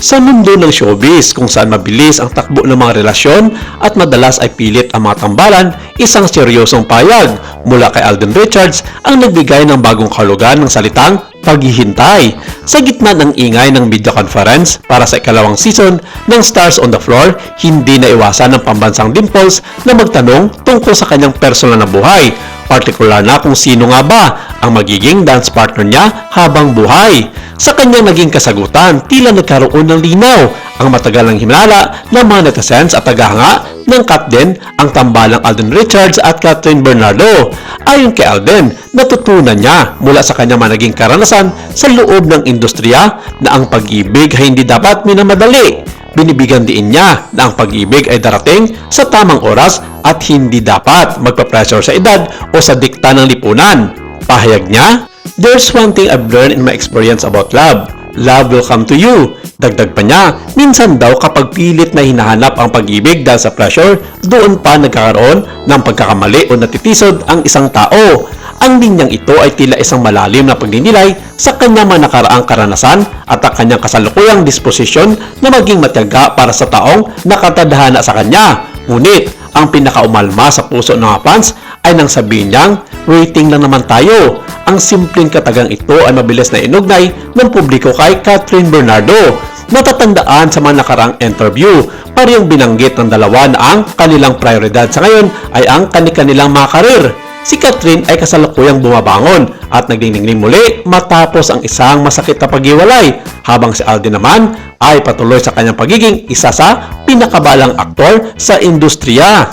Sa mundo ng showbiz kung saan mabilis ang takbo ng mga relasyon at madalas ay pilit ang mga tambalan, isang seryosong payag mula kay Alden Richards ang nagbigay ng bagong kahulugan ng salitang paghihintay. Sa gitna ng ingay ng video conference para sa ikalawang season ng Stars on the Floor, hindi naiwasan ng pambansang Dimples na magtanong tungkol sa kanyang personal na buhay, partikular na kung sino nga ba ang magiging dance partner niya habang buhay. Sa kanyang naging kasagutan, tila nagkaroon ng linaw ang matagal ng hinala ng mga netizens at tagahanga ng cut din ang tambalang Alden Richards at Catherine Bernardo. Ayon kay Alden, natutunan niya mula sa kanyang naging karanasan sa loob ng industriya na ang pag-ibig ay hindi dapat minamadali. Binibigyan din niya na ang pag-ibig ay darating sa tamang oras at hindi dapat magpa-pressure sa edad o sa dikta ng lipunan. Pahayag niya, "There's one thing I've learned in my experience about love. Love will come to you." Dagdag pa niya, minsan daw kapag pilit na hinahanap ang pag-ibig dahil sa pressure, doon pa nagkakaroon ng pagkakamali o natitisod ang isang tao. Ang linyang ito ay tila isang malalim na pagninilay sa kanyang mga nakaraang karanasan at ang kanyang kasalukuyang disposisyon na maging matyaga para sa taong nakatadhana sa kanya. Ngunit, ang pinakaumalma sa puso ng mga fans ay nang sabihin niyang, "Waiting lang naman tayo." Ang simpleng katagang ito ay mabilis na inugnay ng publiko kay Catherine Bernardo. Natatandaan sa mga nakarang interview, parehong binanggit ng dalawa na ang kanilang prioridad sa ngayon ay ang kanilang mga karir. Si Catherine ay kasalukuyang bumabangon at nagniningning muli matapos ang isang masakit na paghiwalay, habang si Alden naman ay patuloy sa kanyang pagiging isa sa pinakabalang aktor sa industriya.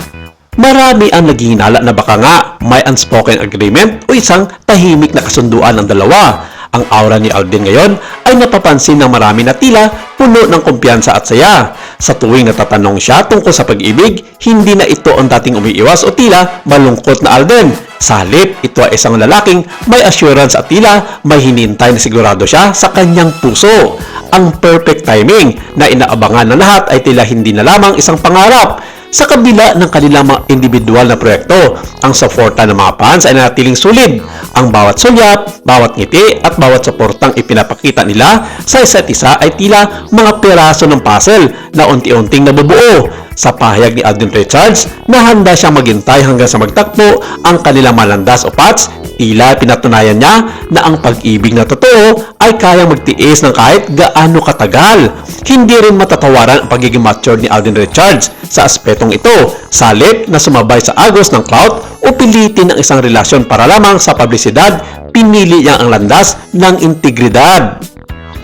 Marami ang naghihinala na baka nga may unspoken agreement o isang tahimik na kasunduan ng dalawa. Ang aura ni Alden ngayon ay napapansin ng marami na tila puno ng kumpiyansa at saya. Sa tuwing natatanong siya tungkol sa pag-ibig, hindi na ito ang dating umiiwas o tila malungkot na Alden. Sa halip, ito ay isang lalaking may assurance at tila may hinintay na sigurado siya sa kanyang puso. Ang perfect timing na inaabangan ng lahat ay tila hindi na lamang isang pangarap. Sa kabila ng kanilang mga individual na proyekto, ang suporta ng mga fans ay nanatiling solid. Ang bawat sulyap, bawat ngiti at bawat suportang ipinapakita nila sa isa't isa ay tila mga piraso ng puzzle na unti-unting nabubuo. Sa pahayag ni Alden Richards na handa siyang maghintay hanggang sa magtakbo ang kanilang malandas o paths, tila pinatunayan niya na ang pag-ibig na totoo ay kayang magtiis ng kahit gaano katagal. Hindi rin matatawaran ang pagiging mature ni Alden Richards sa aspetong ito, sa halip na sumabay sa agos ng clout o pilitin ang isang relasyon para lamang sa publisidad, pinili niya ang landas ng integridad.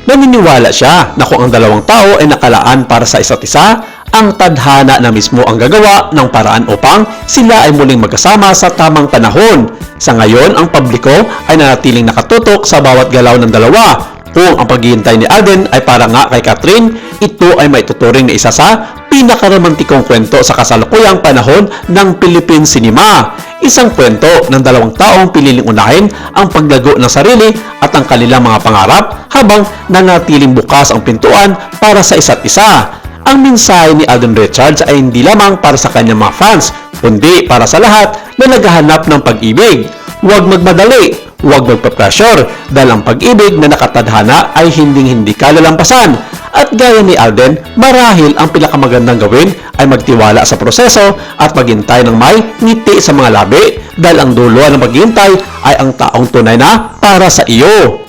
Naniniwala siya na kung ang dalawang tao ay nakalaan para sa isa't isa, ang tadhana na mismo ang gagawa ng paraan upang sila ay muling magkasama sa tamang panahon. Sa ngayon, ang publiko ay nanatiling nakatutok sa bawat galaw ng dalawa. Kung ang paghihintay ni Alden ay para nga kay Catherine, ito ay maituturing na isa sa pinakaromantikong kwento sa kasalukuyang panahon ng Philippine cinema. Isang kwento ng dalawang taong piniling unahin ang paglago ng sarili at ang kanilang mga pangarap habang nanatiling bukas ang pintuan para sa isa't isa. Ang mensahe ni Alden Richards ay hindi lamang para sa kanyang mga fans, kundi para sa lahat na naghahanap ng pag-ibig. Huwag magmadali, huwag magpa-pressure, dahil ang pag-ibig na nakatadhana ay hindi kalalampasan. At gaya ni Alden, marahil ang pinakamagandang gawin ay magtiwala sa proseso at maghintay ng may ngiti sa mga labi, dahil ang dulo ng paghihintay ay ang taong tunay na para sa iyo.